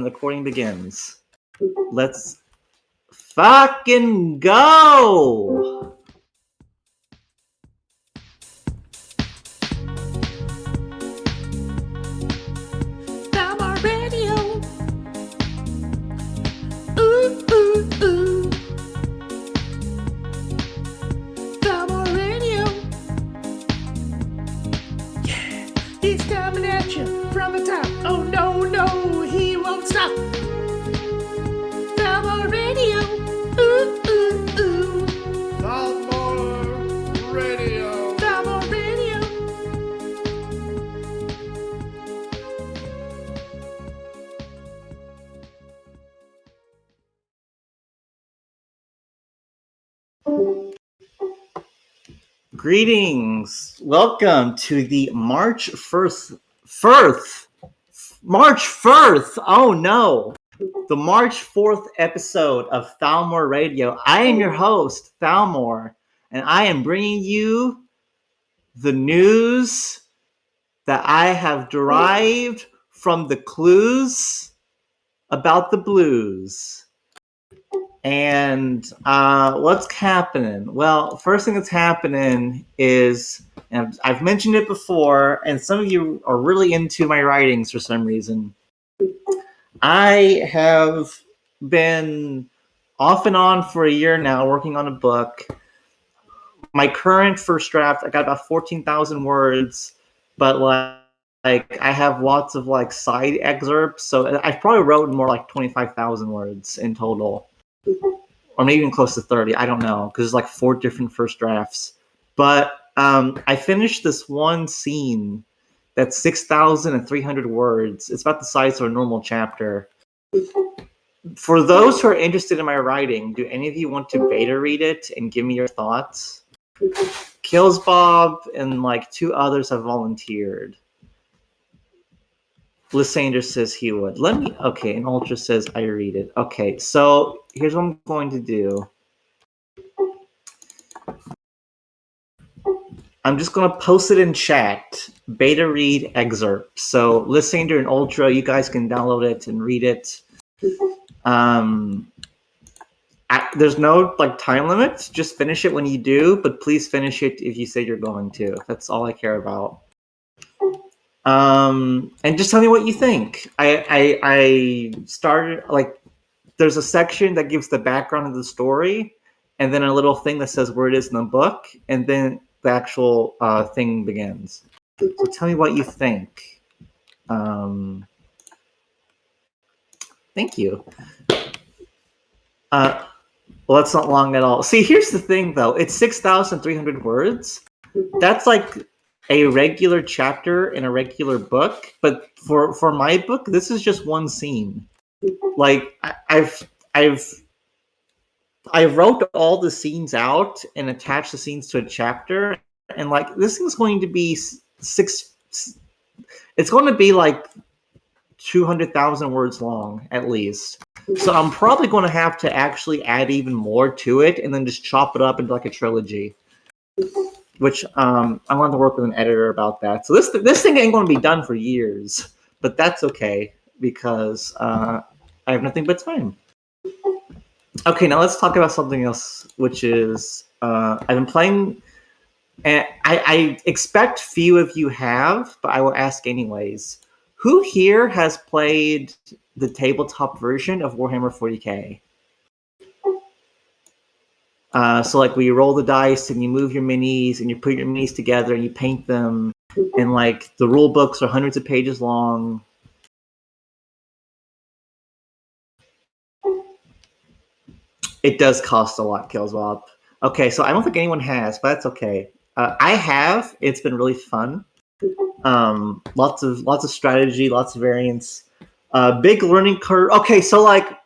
Recording begins. Let's fucking go! Thalmor Radio. Ooh, ooh, ooh. Thalmor Radio. Yeah, he's coming at you from the top. Oh no, no, he won't stop. Thalmor Radio. Ooh, ooh, ooh. Thalmor Radio. Thalmor Radio. Greetings. Welcome to the March 1st. Oh no. The March 4th episode of Thalmor Radio. I am your host, Thalmor, and I am bringing you the news that I have derived from the clues about the blues. And what's happening? Well, first thing that's happening is, and I've mentioned it before, and some of you are really into my writings for some reason. I have been off and on for a year now working on a book. My current first draft, I got about 14,000 words, but like I have lots of like side excerpts, so I've probably written more like 25,000 words in total. Or maybe even close to 30. I don't know, because there's like 4 different first drafts. But I finished this one scene that's 6,300 words. It's about the size of a normal chapter. For those who are interested in my writing, do any of you want to beta read it and give me your thoughts? Kills Bob and like 2 others have volunteered. Lysander says he would. Okay, and Ultra says I read it. Okay, so here's what I'm going to do. I'm just going to post it in chat. Beta read excerpt. So Lysander and Ultra, you guys can download it and read it. There's no like time limit. Just finish it when you do, but please finish it if you say you're going to. That's all I care about. And just tell me what you think. I started like there's a section that gives the background of the story, and then a little thing that says where it is in the book, and then the actual thing begins. So tell me what you think. Thank you. Well, that's not long at all. See, here's the thing, though. It's 6,300 words. That's like a regular chapter in a regular book, but for my book, this is just one scene. Like I wrote all the scenes out and attached the scenes to a chapter, and like this thing's going to be it's going to be like 200,000 words long at least. So I'm probably going to have to actually add even more to it and then just chop it up into like a trilogy. Which I'm going to work with an editor about that. So this thing ain't going to be done for years, but that's okay because I have nothing but time. Okay, now let's talk about something else, which is I've been playing, and I expect few of you have, but I will ask anyways. Who here has played the tabletop version of Warhammer 40k? So like where you roll the dice and you move your minis and you put your minis together and you paint them, and like the rule books are hundreds of pages long. It does cost a lot, Kills Bob. Okay, so I don't think anyone has, but that's okay. I have. It's been really fun. Lots of strategy, lots of variants. Big learning curve. Okay, so like.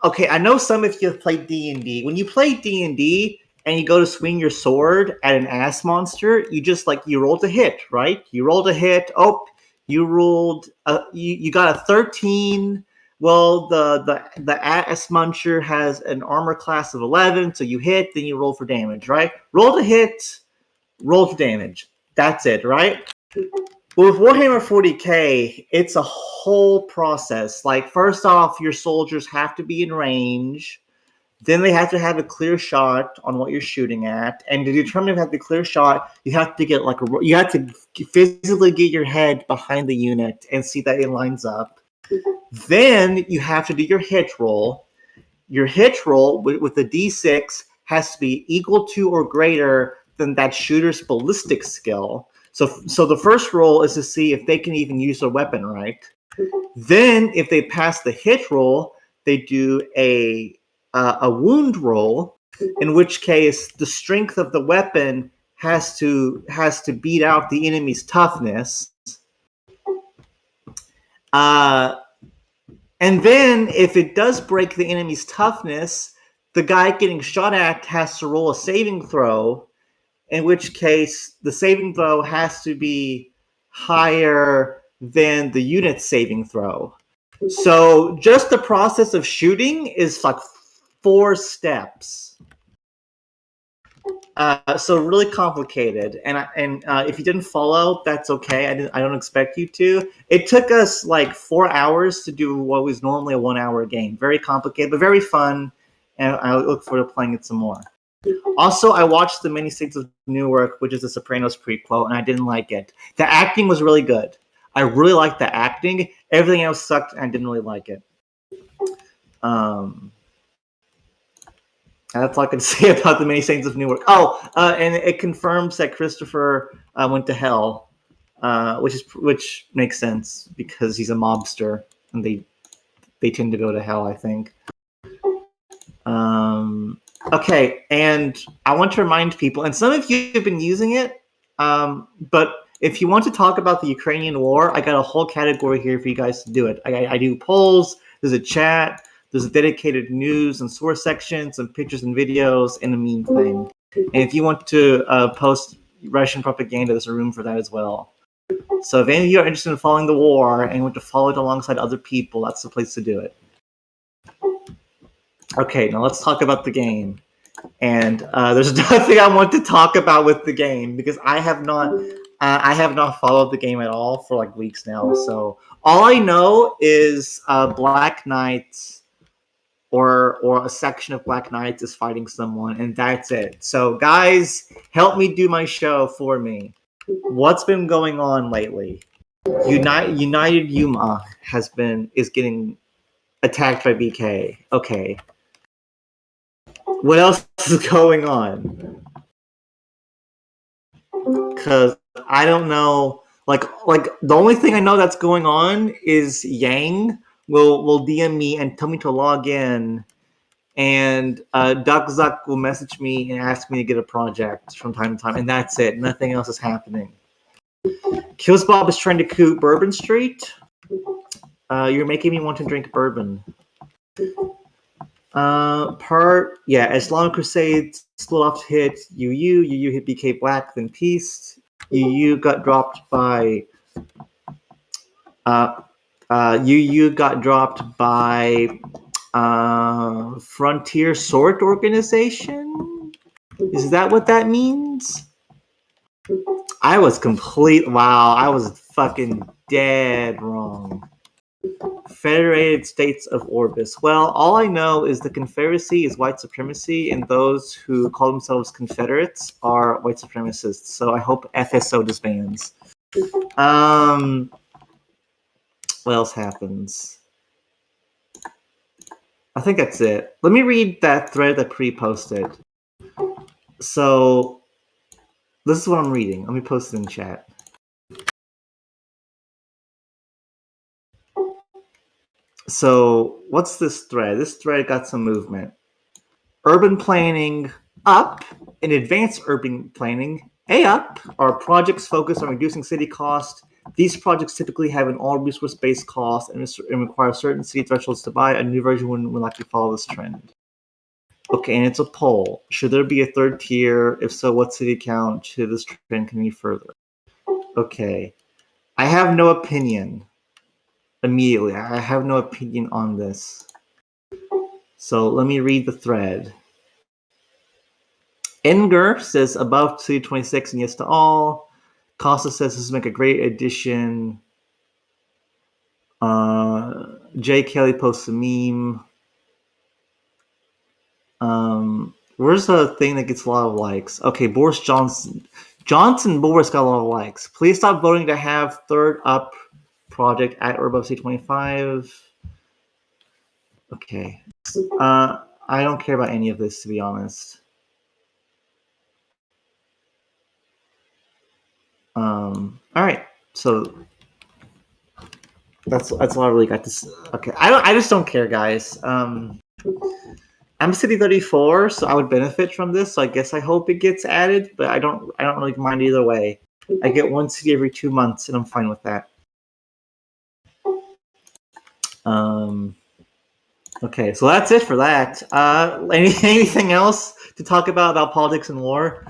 Okay, I know some of you have played D&D. When you play D&D and you go to swing your sword at an ass monster, you rolled a hit, right? You rolled a hit. Oh, you rolled. You got a 13. Well, the ass muncher has an armor class of 11, so you hit, then you roll for damage, right? Roll to hit, roll for damage. That's it, right? With Warhammer 40k, it's a whole process. Like, first off, your soldiers have to be in range. Then they have to have a clear shot on what you're shooting at, and to determine if you have the clear shot, you have to get you have to physically get your head behind the unit and see that it lines up. Then you have to do your hit roll. Your hit roll with the d6 has to be equal to or greater than that shooter's ballistic skill. So the first roll is to see if they can even use their weapon right. Then, if they pass the hit roll, they do a wound roll, in which case the strength of the weapon has to beat out the enemy's toughness. And then, if it does break the enemy's toughness, the guy getting shot at has to roll a saving throw, in which case the saving throw has to be higher than the unit's saving throw. So just the process of shooting is like 4 steps. So really complicated, and if you didn't follow, that's okay. I don't expect you to. It took us like 4 hours to do what was normally a 1 hour game. Very complicated, but very fun, and I look forward to playing it some more. Also, I watched the mini Saints of Newark, which is a Sopranos prequel, and I didn't like it. The acting was really good. I really liked the acting. Everything else sucked, and I didn't really like it. That's all I can say about the many Saints of Newark. And it confirms that Christopher went to hell, which makes sense because he's a mobster, and they tend to go to hell, I think. Okay, and I want to remind people, and some of you have been using it, but if you want to talk about the Ukrainian war, I got a whole category here for you guys to do it. I do polls, there's a chat, there's a dedicated news and source section, some pictures and videos, and a meme thing. And if you want to post Russian propaganda, there's a room for that as well. So if any of you are interested in following the war and want to follow it alongside other people, that's the place to do it. Okay, now let's talk about the game. And there's nothing I want to talk about with the game because I have not followed the game at all for like weeks now. So all I know is Black Knights or a section of Black Knights is fighting someone, and that's it. So guys, help me do my show for me. What's been going on lately? United Yuma is getting attacked by BK. Okay. What else is going on? Because I don't know. Like the only thing I know that's going on is Yang will DM me and tell me to log in, and Duck Zuck will message me and ask me to get a project from time to time, and that's it. Nothing else is happening. Kills Bob is trying to coup Bourbon Street. You're making me want to drink bourbon. Islamic Crusade split off to hit UU hit BK Black, then Peace. UU got dropped by Frontier Sword Organization. Is that what that means? I was fucking dead wrong. Federated States of Orbis. Well, all I know is the Confederacy is white supremacy, and those who call themselves Confederates are white supremacists. So I hope FSO disbands. What else happens? I think that's it. Let me read that thread that pre-posted. So this is what I'm reading. Let me post it in chat. So what's this thread? This thread got some movement. Urban planning up and advanced urban planning up are projects focused on reducing city cost. These projects typically have an all resource-based cost and require certain city thresholds to buy. A new version would likely follow this trend. Okay, and it's a poll. Should there be a third tier? If so, what city count should this trend continue further? Okay. I have no opinion. Immediately, I have no opinion on this. So let me read the thread. Enger says above city 26 and yes to all. Costa says this would make a great addition. Jay Kelly posts a meme. Where's the thing that gets a lot of likes? Okay, Boris Johnson Boris got a lot of likes. Please stop voting to have third up project at or above C25. Okay. I don't care about any of this, to be honest. All right. So that's all I really got to say. Okay. I just don't care, guys. I'm City 34, so I would benefit from this. So I guess I hope it gets added, but I don't really mind either way. I get one city every 2 months, and I'm fine with that. Okay, so that's it for that. Anything else to talk about politics and war?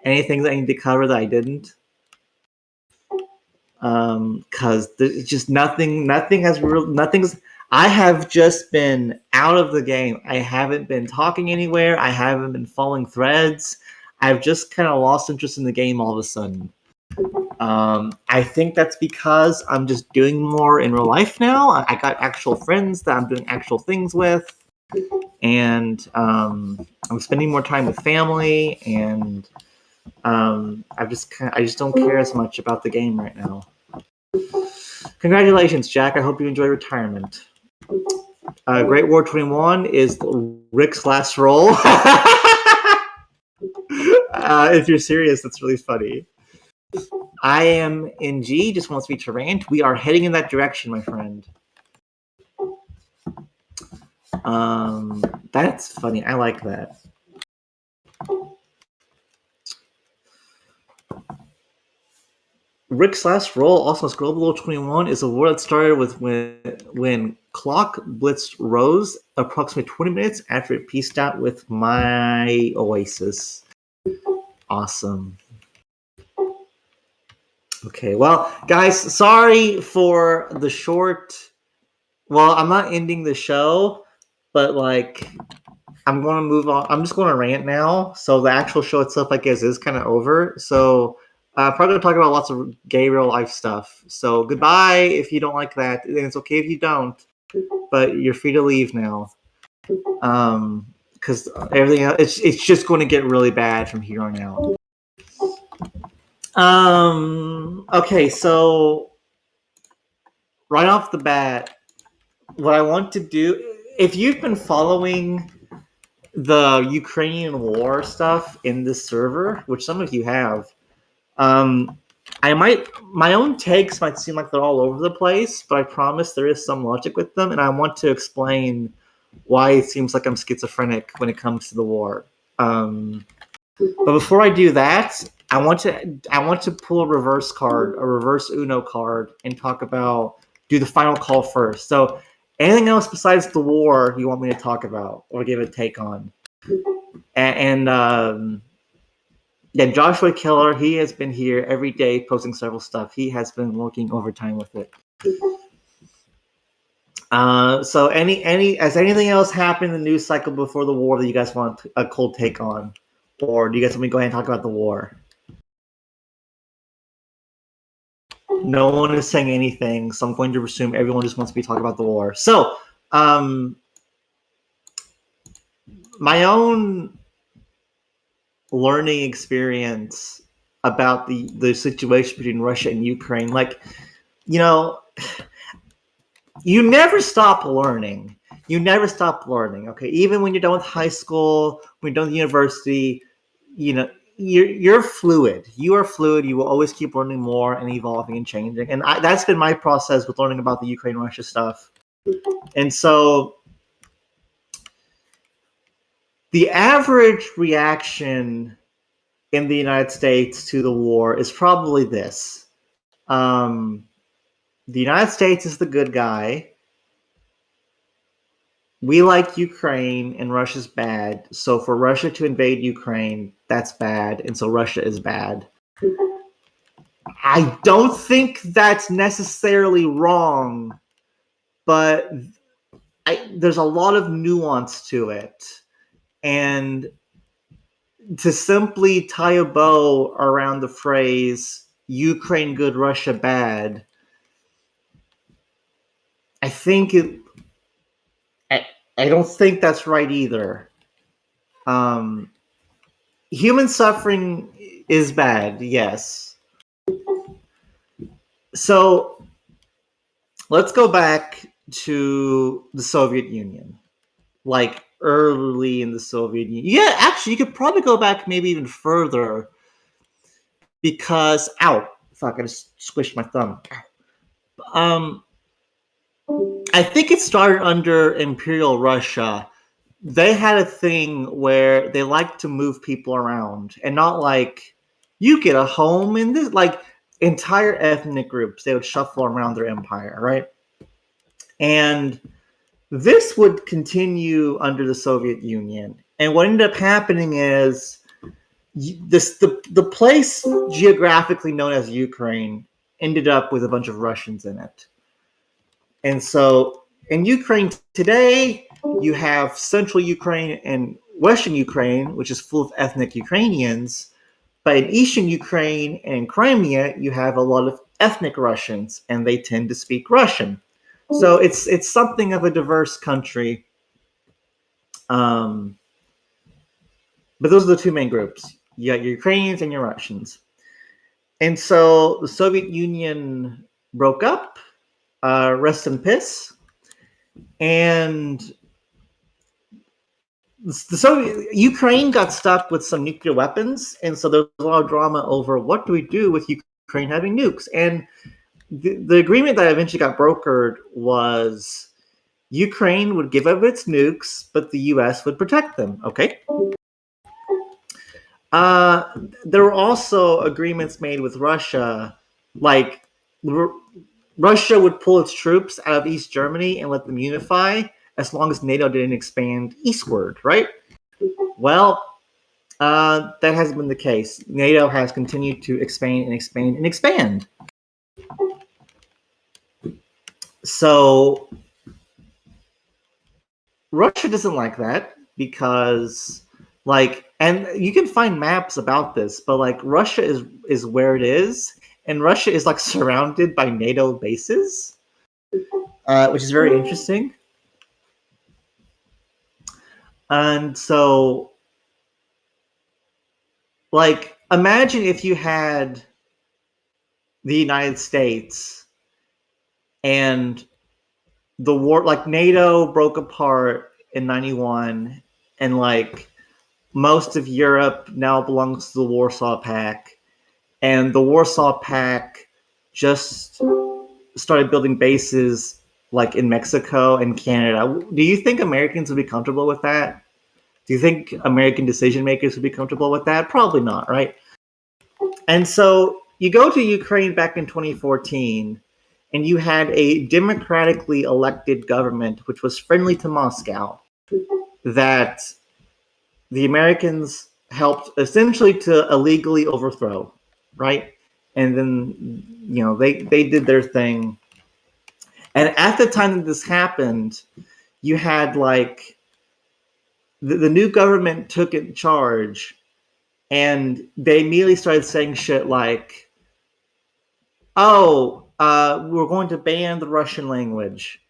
Anything that I need to cover that I didn't? Because there's just nothing's. I have just been out of the game. I haven't been talking anywhere. I haven't been following threads. I've just kind of lost interest in the game all of a sudden. I think that's because I'm just doing more in real life now. I got actual friends that I'm doing actual things with, and I'm spending more time with family, and I just don't care as much about the game right now. Congratulations, Jack. I hope you enjoy retirement. Great War 21 is Rick's last roll. If you're serious, that's really funny. I am in G, just wants me to rant. We are heading in that direction, my friend. That's funny. I like that. Rick's last roll, also Scroll Below 21, is a war that started with when Clock blitzed Rose approximately 20 minutes after it pieced out with my Oasis. Awesome. Okay, well, guys, sorry for the short. Well, I'm not ending the show, but like, I'm going to move on. I'm just going to rant now. So the actual show itself, I guess, is kind of over. So probably going to talk about lots of gay real life stuff. So goodbye if you don't like that. And it's okay if you don't, but you're free to leave now. Because everything else, it's just going to get really bad from here on out. Okay, so right off the bat, what I want to do, if you've been following the Ukrainian war stuff in this server, which some of you have, my own takes might seem like they're all over the place, but I promise there is some logic with them, and I want to explain why it seems like I'm schizophrenic when it comes to the war. But before I do that, I want to pull a reverse Uno card, and do the final call first. So anything else besides the war you want me to talk about or give a take on? And Joshua Keller, he has been here every day posting several stuff. He has been working overtime with it. So has anything else happened in the news cycle before the war that you guys want a cold take on? Or do you guys want me to go ahead and talk about the war? No one is saying anything, so I'm going to assume everyone just wants me to talk about the war. So, my own learning experience about the situation between Russia and Ukraine, you never stop learning. You never stop learning. Okay, even when you're done with high school, when you're done with university, you're fluid. You are fluid. You will always keep learning more and evolving and changing. And that's been my process with learning about the Ukraine-Russia stuff. And so the average reaction in the United States to the war is probably this. The United States is the good guy. We like Ukraine and Russia's bad. So for Russia to invade Ukraine, that's bad. And so Russia is bad. I don't think that's necessarily wrong, but there's a lot of nuance to it. And to simply tie a bow around the phrase, Ukraine good, Russia bad. I think it. I, I don't think that's right either. Um, Human suffering is bad, yes. So let's go back to the Soviet Union, like early in the Soviet Union. Yeah, actually, you could probably go back maybe even further because, ow, fuck, I just squished my thumb. Um, I think it started under Imperial Russia. They had a thing where they liked to move people around and not like you get a home in this, like entire ethnic groups. They would shuffle around their empire, right? And this would continue under the Soviet Union. And what ended up happening is the place geographically known as Ukraine ended up with a bunch of Russians in it. And so in Ukraine today, you have central Ukraine and western Ukraine, which is full of ethnic Ukrainians. But in eastern Ukraine and in Crimea, you have a lot of ethnic Russians, and they tend to speak Russian. So it's something of a diverse country. Um, but those are the two main groups. You got your Ukrainians and your Russians. And so the Soviet Union broke up, rest in peace. And so Ukraine got stuck with some nuclear weapons, and so there's a lot of drama over what do we do with Ukraine having nukes. And the agreement that eventually got brokered was Ukraine would give up its nukes, but the U.S. would protect them. Okay. There were also agreements made with Russia, like Russia would pull its troops out of East Germany and let them unify as long as NATO didn't expand eastward, right? Well, that hasn't been the case. NATO has continued to expand and expand and expand. So Russia doesn't like that because, like, and you can find maps about this, but like Russia is where it is, and Russia is like surrounded by NATO bases, which is very interesting. And so, like, imagine if you had the United States and the war, like NATO broke apart in 91, and like most of Europe now belongs to the Warsaw Pact, and the Warsaw Pact just started building bases like in Mexico and Canada. Do you think Americans would be comfortable with that? Do you think American decision makers would be comfortable with that? Probably not, right? And so you go to Ukraine back in 2014, and you had a democratically elected government which was friendly to Moscow that the Americans helped essentially to illegally overthrow, right? And then they did their thing. And at the time that this happened, you had like the new government took in charge, and they immediately started saying shit like, "Oh, we're going to ban the Russian language."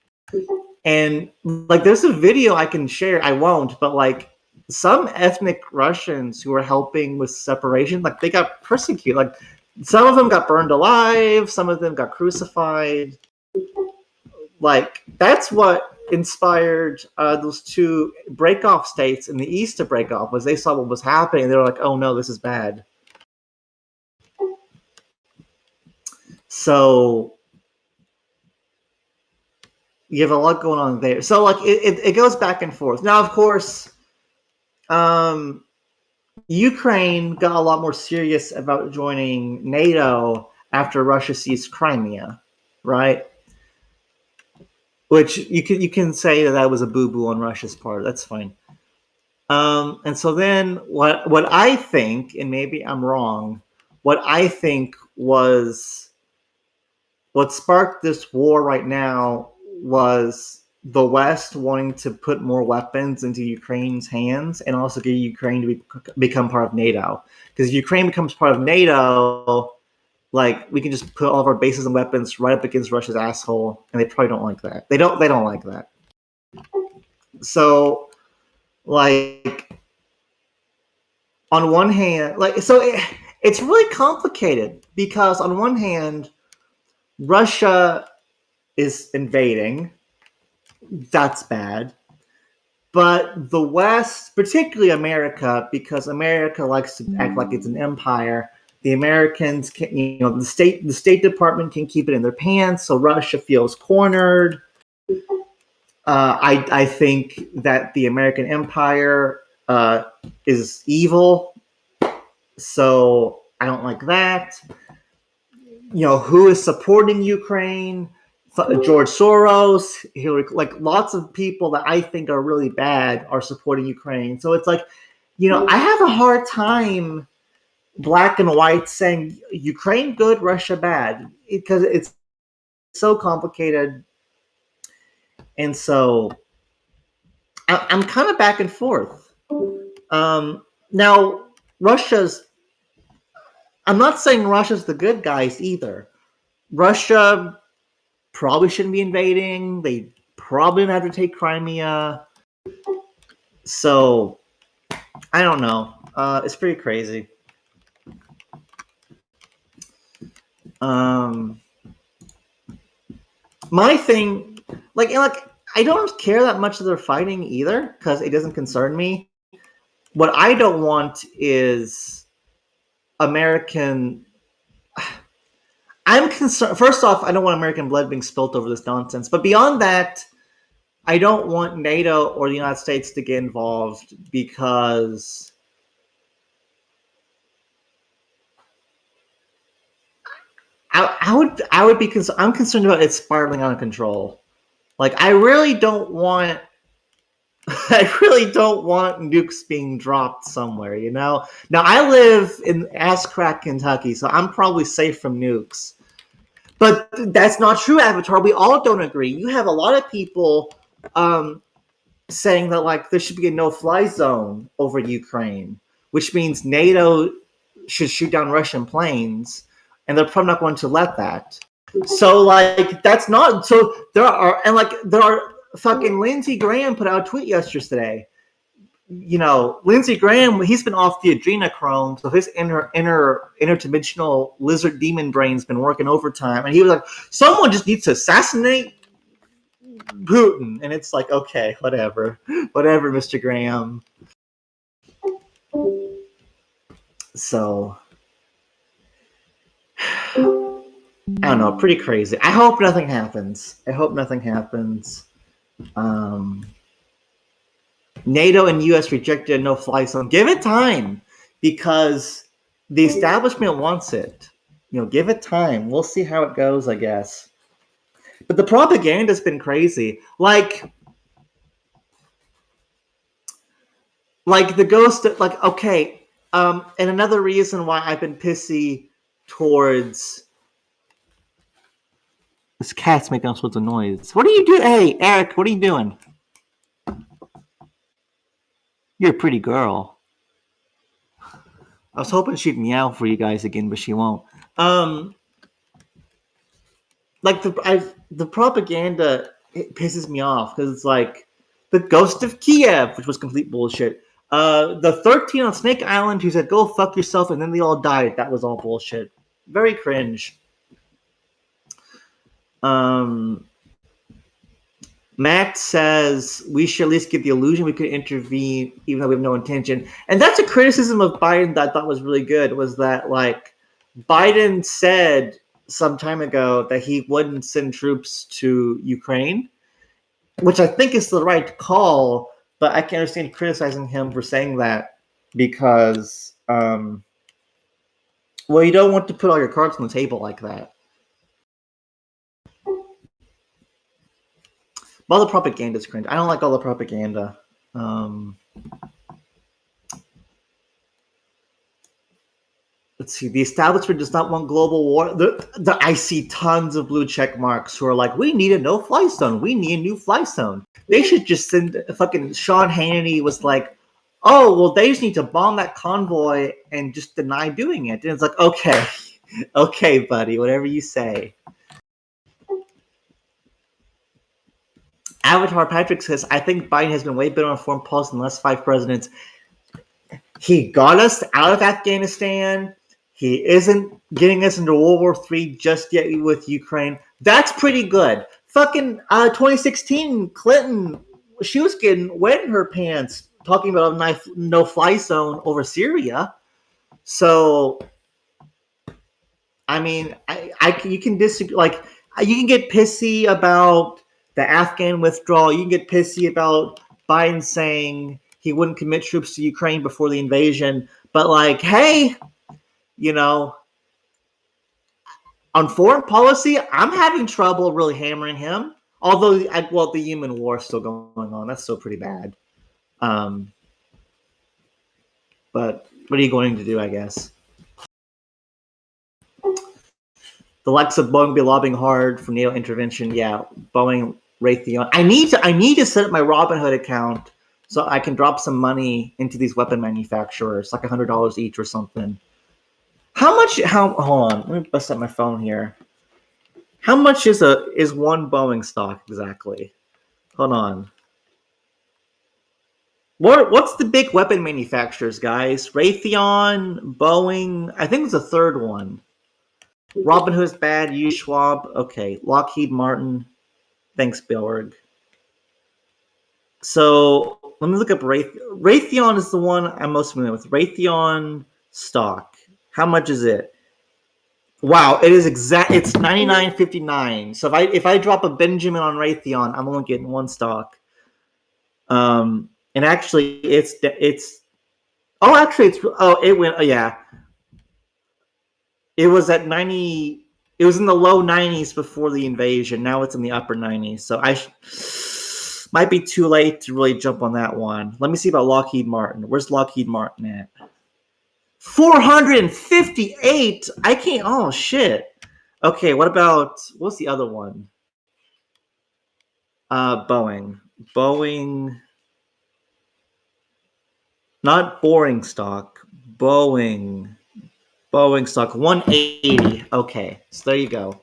And like, there's a video I can share. I won't, but like, some ethnic Russians who were helping with separation, like they got persecuted. Like, some of them got burned alive. Some of them got crucified. Like, that's what inspired those two break-off states in the east to break off. Was they saw what was happening, and they were like, "Oh no, this is bad." So you have a lot going on there. So like it goes back and forth. Now, of course, Ukraine got a lot more serious about joining NATO after Russia seized Crimea, right? Which you can say that was a boo boo on Russia's part. That's fine. And so then what I think, and maybe I'm wrong, what I think was what sparked this war right now was the West wanting to put more weapons into Ukraine's hands and also get Ukraine to become part of NATO. Because if Ukraine becomes part of NATO, like we can just put all of our bases and weapons right up against Russia's asshole, and they probably don't like that. They don't like that. So, like, on one hand, it's really complicated because on one hand, Russia is invading. That's bad. But the West, particularly America, because America likes to act like it's an empire, the Americans can, the State Department can keep it in their pants, so Russia feels cornered. I think that the American empire is evil, so I don't like that. Who is supporting Ukraine? George Soros, Hillary, like lots of people that I think are really bad are supporting Ukraine. So it's like, I have a hard time black and white saying Ukraine good, Russia bad, because it's so complicated. And so I'm kind of back and forth. Now, I'm not saying Russia's the good guys either. Russia probably shouldn't be invading. They probably don't have to take Crimea. So, I don't know. It's pretty crazy. My thing, I don't care that much that they're fighting either because it doesn't concern me. What I don't want is American. I'm concerned. First off, I don't want American blood being spilt over this nonsense. But beyond that, I don't want NATO or the United States to get involved because I would be concerned. I'm concerned about it spiraling out of control. Like I really don't want nukes being dropped somewhere. Now I live in ass crack Kentucky, so I'm probably safe from nukes. But that's not true, Avatar. We all don't agree. You have a lot of people saying that there should be a no-fly zone over Ukraine, which means NATO should shoot down Russian planes, and they're probably not going to let that. So that's not. So there are fucking Lindsey Graham put out a tweet yesterday. Lindsey Graham, he's been off the adrenochrome, so his interdimensional lizard demon brain's been working overtime, and he was like, someone just needs to assassinate Putin. And it's like, okay, whatever, Mr. Graham. So, I don't know, pretty crazy. I hope nothing happens. NATO and U.S. rejected a no-fly zone. Give it time, because the establishment wants it. Give it time. We'll see how it goes, I guess. But the propaganda's been crazy. Like the ghost. Okay. And another reason why I've been pissy towards this cat's making all sorts of noise. What are you doing? Hey, Eric, what are you doing? You're a pretty girl. I was hoping she'd meow for you guys again, but she won't. The propaganda, it pisses me off because it's like the Ghost of Kiev, which was complete bullshit. The 13 on Snake Island who said go fuck yourself and then they all died. That was all bullshit. Very cringe. Matt says we should at least get the illusion we could intervene even though we have no intention. And that's a criticism of Biden that I thought was really good, was that Biden said some time ago that he wouldn't send troops to Ukraine, which I think is the right call, but I can understand criticizing him for saying that because, you don't want to put all your cards on the table like that. All the propaganda is cringe. I don't like all the propaganda. Let's see. The establishment does not want global war. I see tons of blue check marks who are like, we need a no-fly zone. We need a new fly zone. They should just send fucking Sean Hannity was like, oh, well, they just need to bomb that convoy and just deny doing it. And it's like, okay, Okay, buddy, whatever you say. Avatar Patrick says, I think Biden has been way better on foreign policy than the last 5 presidents. He got us out of Afghanistan. He isn't getting us into World War III just yet with Ukraine. That's pretty good. Fucking 2016, Clinton, she was getting wet in her pants talking about a no-fly zone over Syria. So, I mean, you can disagree. Like, you can get pissy about the Afghan withdrawal. You can get pissy about Biden saying he wouldn't commit troops to Ukraine before the invasion. But, like, hey, you know, on foreign policy, I'm having trouble really hammering him. Although, the Yemen war is still going on. That's still pretty bad. But what are you going to do, I guess? The likes of Boeing be lobbying hard for NATO intervention. Yeah, Boeing, Raytheon. I need to set up my Robinhood account so I can drop some money into these weapon manufacturers, like $100 each or something. Hold on, let me bust up my phone here. How much is one Boeing stock exactly? Hold on. What's the big weapon manufacturers, guys? Raytheon, Boeing. I think it's a third one. Robinhood's bad. Use Schwab. Okay. Lockheed Martin. Thanks, Billberg. So let me look up Raytheon is the one I'm most familiar with. Raytheon stock. How much is it? Wow, it is exact. It's $99.59. So if I drop a Benjamin on Raytheon, I'm only getting one stock. And actually, it went. Oh yeah, it was at 90. It was in the low 90s before the invasion. Now it's in the upper 90s. So might be too late to really jump on that one. Let me see about Lockheed Martin. Where's Lockheed Martin at? 458. I can't. Oh shit. Okay, what's the other one? Boeing. Not boring stock. Boeing stock 180. Okay, so there you go.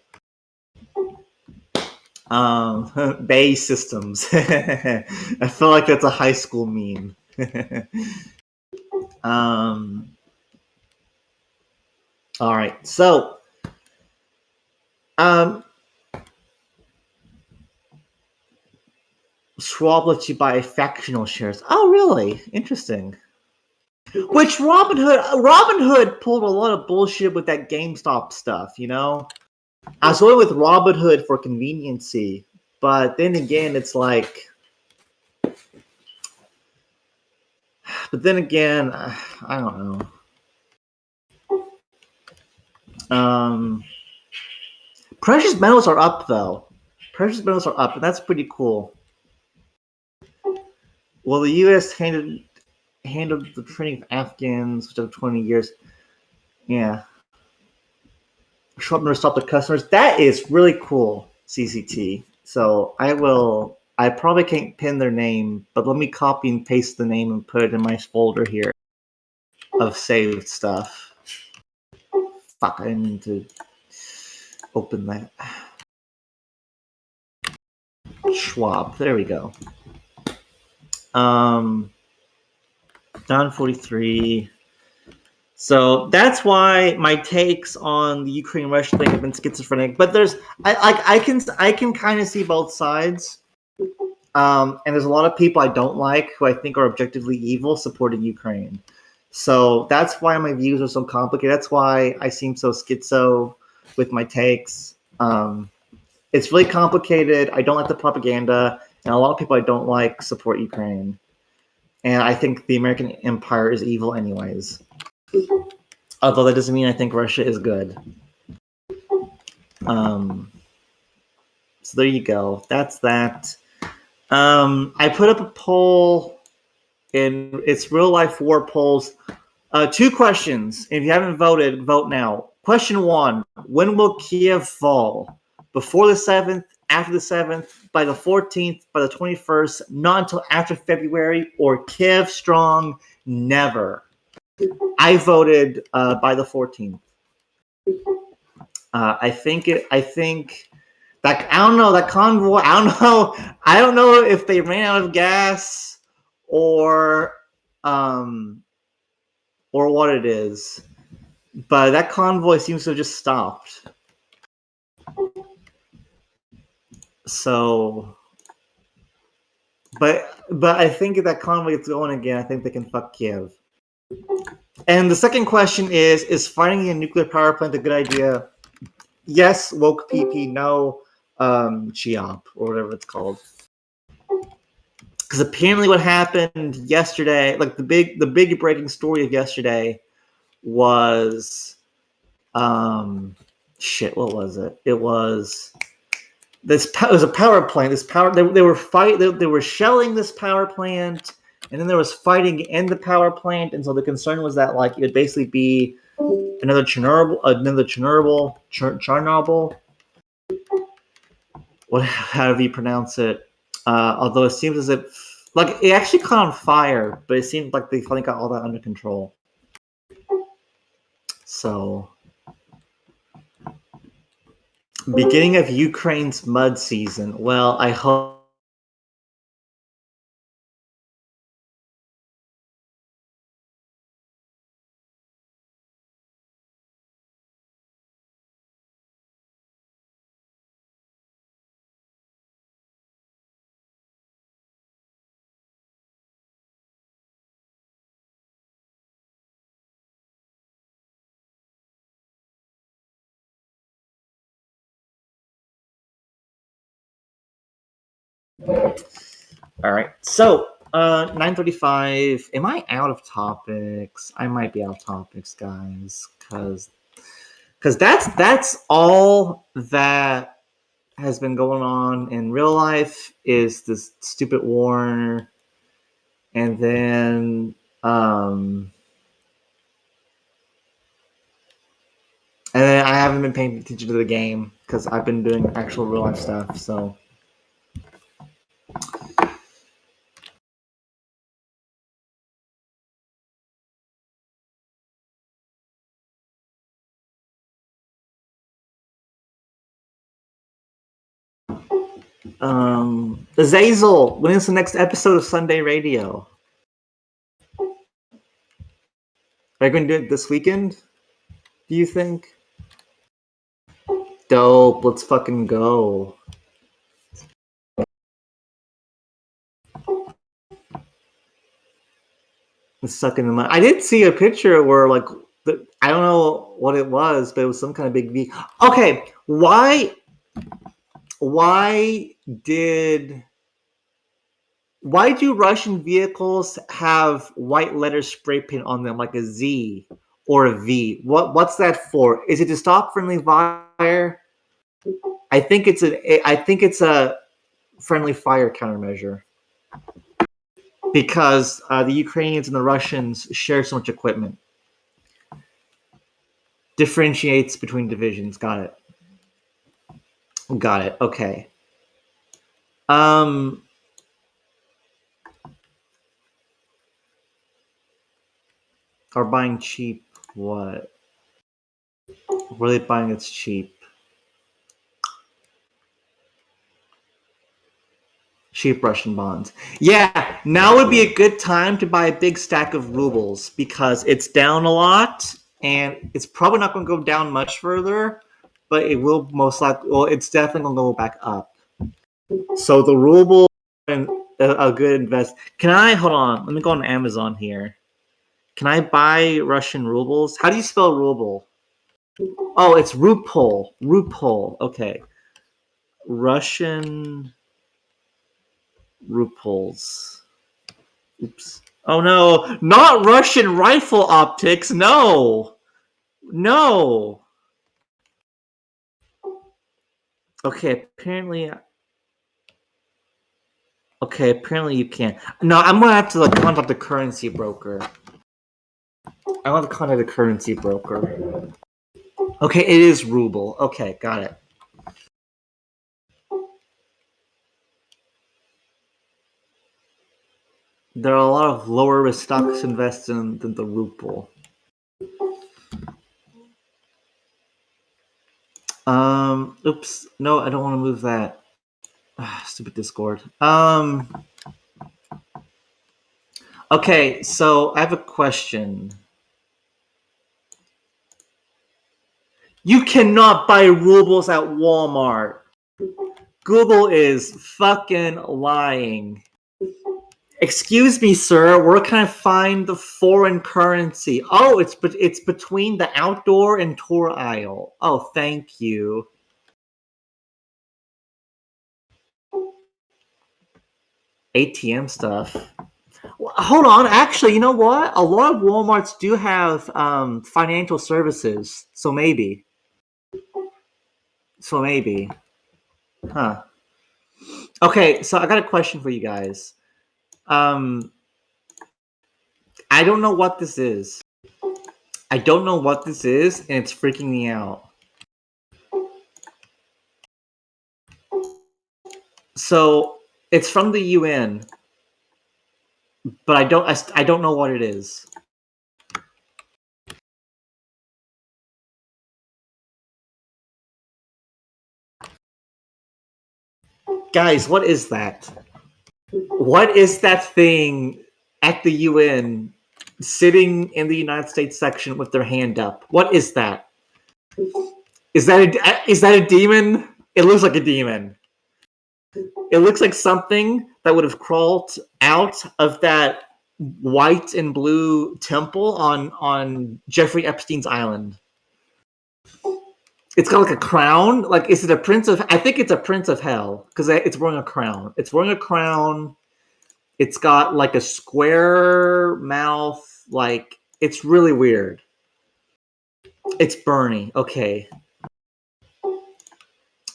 Bay Systems. I feel like that's a high school meme. All right, so Schwab lets you buy factional shares. Oh, really? Interesting. Which Robinhood pulled a lot of bullshit with that GameStop stuff, you know? I was going with Robinhood for conveniency, but then again, it's like... But then again, I don't know. Precious metals are up, though. Precious metals are up, and that's pretty cool. Well, the U.S. handled the training of Afghans, which took 20 years. Yeah. Schwab stop the customers. That is really cool, CCT. So I probably can't pin their name, but let me copy and paste the name and put it in my folder here of saved stuff. Fuck, I didn't mean to open that. Schwab, there we go. Down 43. So that's why my takes on the Ukraine-Russia thing have been schizophrenic. But I can kind of see both sides. And there's a lot of people I don't like who I think are objectively evil supporting Ukraine. So that's why my views are so complicated. That's why I seem so schizo with my takes. It's really complicated. I don't like the propaganda. And a lot of people I don't like support Ukraine. And I think the American empire is evil anyways. Although that doesn't mean I think Russia is good. So there you go. That's that. I put up a poll, and it's real life war polls. 2 questions. If you haven't voted, vote now. Question 1: when will Kiev fall? Before the 7th, after the 7th, by the 14th, by the 21st, not until after February, or Kiev strong, never. I voted by the 14th. I think that I don't know that convoy. I don't know. I don't know if they ran out of gas or um or what it is, but that convoy seems to have just stopped. So, but I think if that convoy gets going again, I think they can fuck Kiev. And the second question is fighting a nuclear power plant a good idea? Yes, woke PP, no, Chiop, or whatever it's called. Because apparently what happened yesterday, like the big breaking story of yesterday was, shit, what was it? It was it was a power plant. They were shelling this power plant, and then there was fighting in the power plant, and so the concern was that like it would basically be another Chernobyl, however you pronounce it. Although it seems as if like it actually caught on fire, but it seemed like they finally got all that under control. So, beginning of Ukraine's mud season. Well, I hope. All right. So, 9:35. Am I out of topics? I might be out of topics, guys, because that's all that has been going on in real life is this stupid war, and then I haven't been paying attention to the game because I've been doing actual real life stuff. So. Azazel, when is the next episode of Sunday Radio? Are you going to do it this weekend? Do you think? Dope. Let's fucking go. It's sucking the money. I did see a picture where like I don't know what it was, but it was some kind of big V. Okay, why did why do Russian vehicles have white letter spray paint on them like a Z or a V? What's that for? Is it to stop friendly fire? I think it's a friendly fire countermeasure because the Ukrainians and the Russians share so much equipment. Differentiates between divisions. Got it. Got it. Okay. Are buying cheap what? What are they buying that's cheap? Cheap Russian bonds. Yeah, now would be a good time to buy a big stack of rubles because it's down a lot and it's probably not going to go down much further, but it will most likely, well, it's definitely going to go back up. So the ruble and a good invest. Can I, hold on, let me go on Amazon here. Can I buy Russian rubles? How do you spell ruble? Oh, it's ruple. Ruple. Okay. Russian ruples. Oops. Oh no, not Russian rifle optics. No. No. Okay, apparently you can't. No, I'm gonna have to like contact the currency broker. I want to contact the currency broker. Okay, it is ruble. Okay, got it. There are a lot of lower risk stocks invested in than the ruble. Oops. No, I don't want to move that. Stupid Discord. Okay, so I have a question. You cannot buy rubles at Walmart. Google is fucking lying. Excuse me, sir. Where can I find the foreign currency? Oh, it's between the outdoor and tour aisle. Oh, thank you. ATM stuff. Well, hold on. Actually, you know what? A lot of WalMarts do have financial services. So maybe. Huh. Okay, so I got a question for you guys. Um, I don't know what this is. And it's freaking me out. So it's from the UN, but I don't know what it is. Guys, what is that? What is that thing at the UN sitting in the United States section with their hand up? What is that? Is that a demon? It looks like a demon. It looks like something that would have crawled out of that white and blue temple on Jeffrey Epstein's island. It's got like a crown. Like, is it a prince of? I think it's a prince of hell because it's wearing a crown. It's got like a square mouth. Like, it's really weird. It's Bernie. Okay.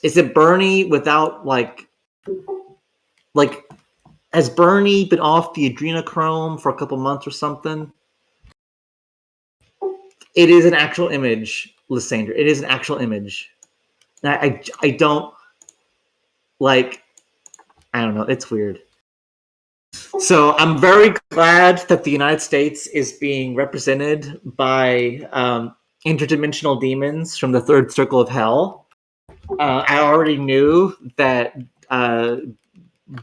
Is it Bernie without like has Bernie been off the adrenochrome for a couple months or something? It is an actual image, Lysandra. It is an actual image. I don't like. I don't know. It's weird. So I'm very glad that the United States is being represented by interdimensional demons from the third circle of hell. I already knew that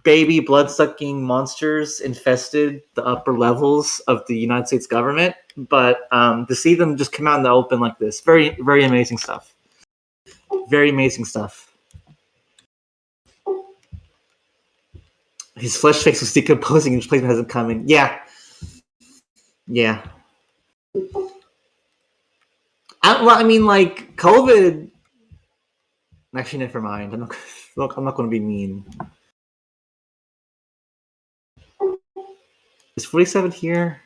baby blood-sucking monsters infested the upper levels of the United States government, but to see them just come out in the open like this, very, very amazing stuff. Very amazing stuff. His flesh face was decomposing and his replacement hasn't come in. Yeah. I mean, like, COVID. Actually, never mind. I'm not going to be mean. Is 47 here?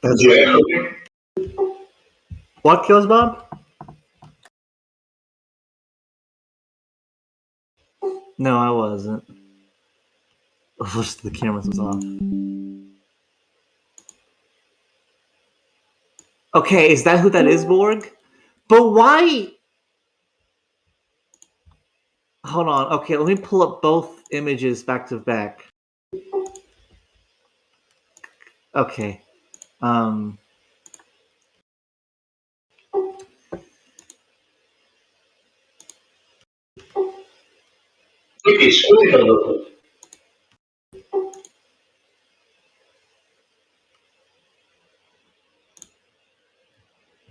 Okay. What kills Bob? No, I wasn't. The cameras was off. Okay, is that who that is, Borg? But why? Hold on. Okay, let me pull up both images back to back. Okay.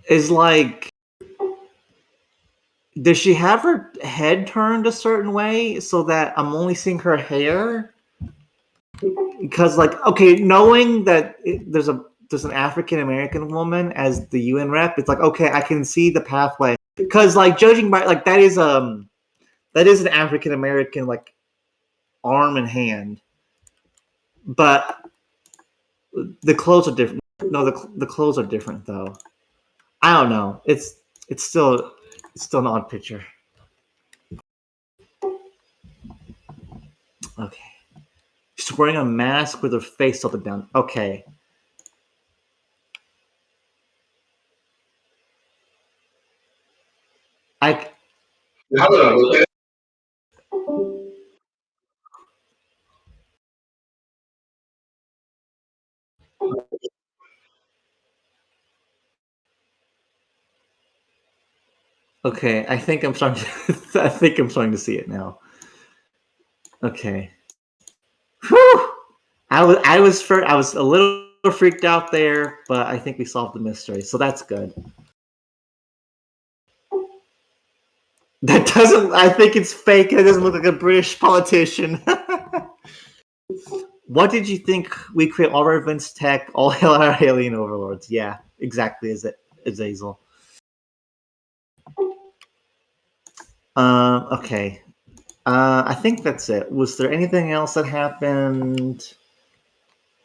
Is like, does she have her head turned a certain way so that I'm only seeing her hair? Because, like, okay, knowing that there's an African American woman as the UN rep, it's like, okay, I can see the pathway. Because, like, judging by, like, that is an African American, like, arm and hand, but the clothes are different. No, the clothes are different though. I don't know. It's still an odd picture. Okay. She's wearing a mask with her face tilted down. Okay. I okay. I think I'm starting. I think I'm starting to see it now. Okay. Whew! I was a little freaked out there, but I think we solved the mystery, so that's good. That doesn't. I think it's fake. It doesn't look like a British politician. What did you think? We create all our events tech, all hail our alien overlords. Yeah, exactly. As Azazel. Okay. I think that's it. Was there anything else that happened?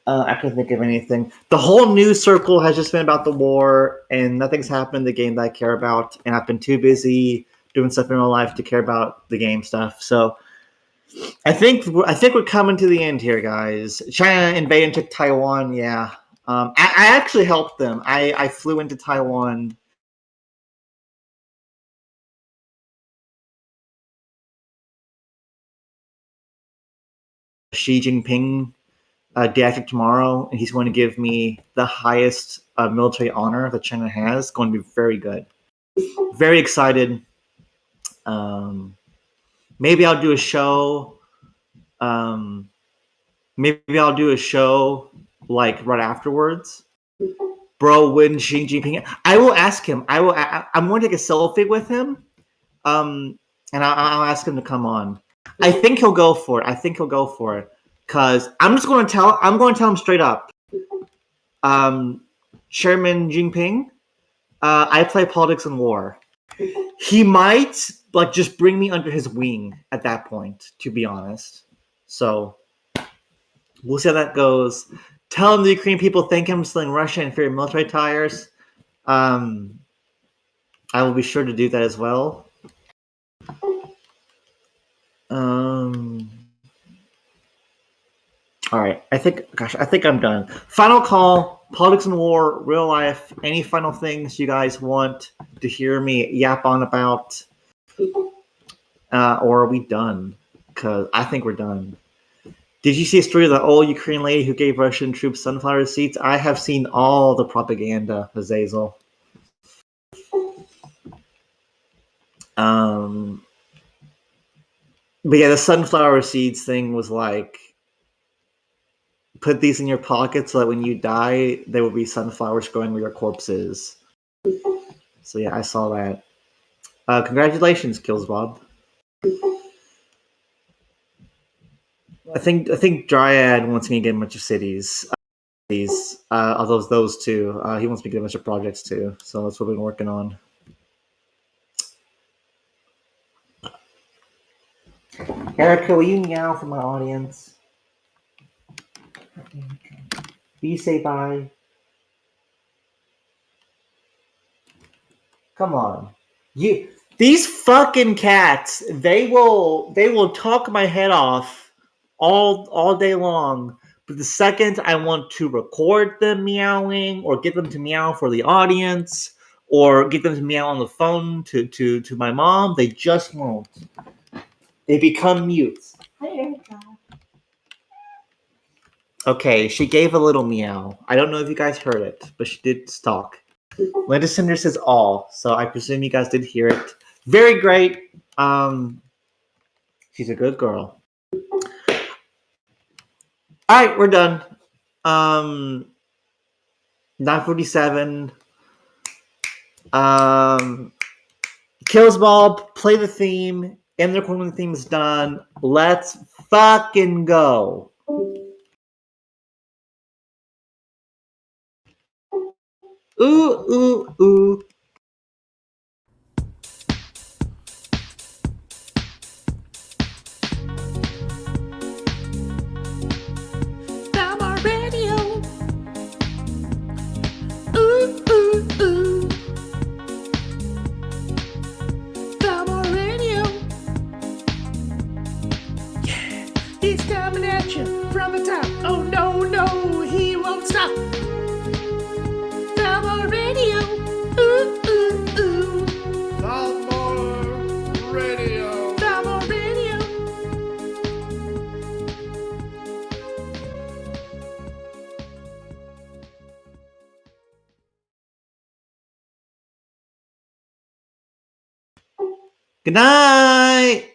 I couldn't think of anything. The whole news circle has just been about the war, and nothing's happened in the game that I care about. And I've been too busy doing stuff in real life to care about the game stuff. So I think we're coming to the end here, guys. China invaded and took Taiwan. Yeah, I actually helped them. I flew into Taiwan. Xi Jinping day after tomorrow, and he's going to give me the highest military honor that China has. Going to be very good. Very excited. Maybe I'll do a show. Maybe I'll do a show like right afterwards. Bro, when Xi Jinping, I will ask him. I'm going to take a selfie with him. And I'll ask him to come on. I think he'll go for it. Cause I'm going to tell him straight up. Chairman Jinping, I play politics and war. He might like just bring me under his wing at that point, to be honest. So we'll see how that goes. Tell him the Ukrainian people think I'm selling Russia inferior military tires. I will be sure to do that as well. All right. I think I'm done. Final call. Politics and war, real life. Any final things you guys want to hear me yap on about? Or are we done? Because I think we're done. Did you see a story of the old Ukrainian lady who gave Russian troops sunflower seeds? I have seen all the propaganda, Azazel. But yeah, the sunflower seeds thing was like, put these in your pocket so that when you die, there will be sunflowers growing where your corpse is. So yeah, I saw that. Congratulations, Kills Bob. I think Dryad wants me to get a bunch of cities. Those two. He wants me to get a bunch of projects too. So that's what we've been working on. Erica, will you meow for my audience? Will you say bye? Come on. These fucking cats, they will talk my head off all day long. But the second I want to record them meowing or get them to meow for the audience or get them to meow on the phone to my mom, they just won't. They become mutes. Hi, Erica. Okay, she gave a little meow. I don't know if you guys heard it, but she did talk. Linda Cinder says all, so I presume you guys did hear it. Very great. She's a good girl. All right, we're done. 9:47. Kills Bob, play the theme. End the recording when the theme is done. Let's fucking go. Ooh. Thalmor Radio. Ooh. Thalmor Radio. Yeah, he's coming at you from the top. Oh no, he won't stop. Thalmor Radio. Ooh. Good night.